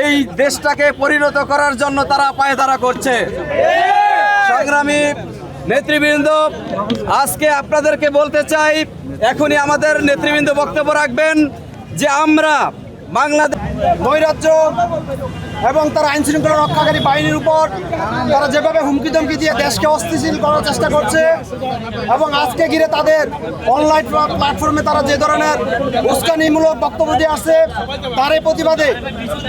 এই দেশটাকে পরিণত করার জন্য তারা পায়তারা করছে। সংগ্রামী নেতৃবৃন্দ, আজকে আপনাদেরকে বলতে চাই, এখনই আমাদের নেতৃবৃন্দ বক্তব্য রাখবেন যে আমরা বাংলাদেশ নৈরাজ্য এবং তার আইন শৃঙ্খলা রক্ষাকারী বাহিনীর উপর তারা যেভাবে হুমকি ধমকি দিয়ে দেশকে অস্থিতিশীল করার চেষ্টা করছে এবং আজকে ঘিরে তাদের অনলাইন প্ল্যাটফর্মে তারা যে ধরনের উস্কানিমূলক বক্তব্য দিয়ে আসছে, তারই প্রতিবাদে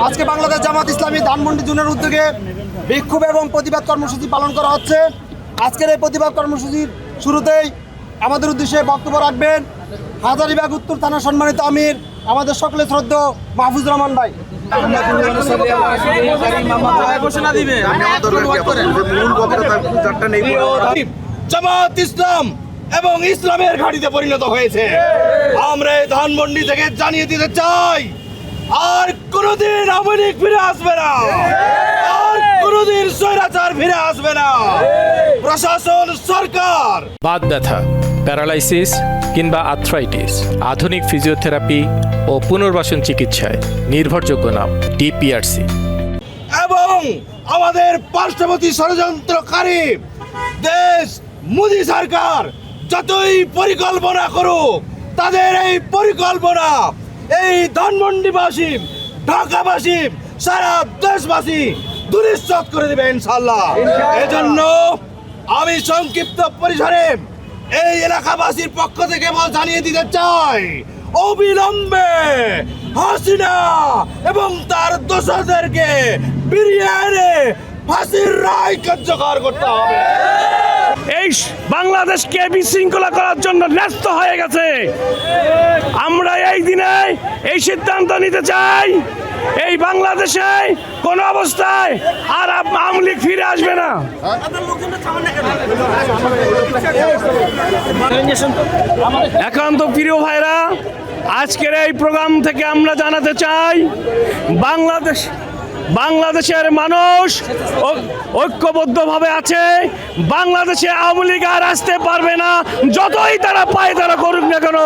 আজকে বাংলাদেশ জামাত ইসলামী ধানমন্ডি জোনের উদ্যোগে বিক্ষোভ এবং প্রতিবাদ কর্মসূচি পালন করা হচ্ছে। আজকের এই প্রতিবাদ কর্মসূচির শুরুতেই আমাদের উদ্দেশ্যে বক্তব্য রাখবেন হাজারীবাগ উত্তর থানা সম্মানিত আমির আমাদের সকলের শ্রদ্ধেয় মাহফুজুর রহমান ভাই। জামাত ইসলাম এবং ইসলামের ঘাঁটিতে পরিণত হয়েছে। আমরা এই ধানমন্ডি থেকে জানিয়ে দিতে চাই, আর কোনোদিন আওয়ামী লীগ ফিরে আসবে না, আর কোনোদিন স্বৈরাচার ফিরে আসবে না। প্রশাসন, সরকার বাত ব্যথা, প্যারালাইসিস কিংবা আর্থ্রাইটিস, আধুনিক ফিজিওথেরাপি ও পুনর্বাসন চিকিৎসায় নির্ভরযোগ্য নাম ডিপিআরসি। এবং আমাদের পার্শ্ববর্তী ষড়যন্ত্রকারী দেশ মোদী সরকার যতই পরিকল্পনা করুক, তাদের এই পরিকল্পনা এই ধানমন্ডিবাসী, ঢাকাবাসী, সারা দেশবাসী দুলিশ্বাস করে দেবে ইনশাআল্লাহ। এজন্য আমি সংক্ষিপ্ত পরিসরে এই এলাকাবাসীর পক্ষ থেকে জানিয়ে দিতে চাই, অবিলম্বে হাসিনা এবং তার দোষরদেরকে ফিরিয়ে এনে ফাঁসির রায় কার্যকর করতে হবে। এই বাংলাদেশকে বিশৃঙ্খলা করার জন্য ন্যস্ত হয়ে গেছে। আমরা এই দিনে এই সিদ্ধান্ত নিতে চাই, এই বাংলাদেশে কোন অবস্থায় আর আওয়ামী লীগ ফিরে আসবে না। একান্ত প্রিয় ভাইরা, আজকের এই প্রোগ্রাম থেকে আমরা জানাতে চাই, বাংলাদেশের মানুষ ঐক্যবদ্ধভাবে আছে। বাংলাদেশে আওয়ামী লীগ আর আসতে পারবে না, যতই তারা পায় তারা করুক না কেন।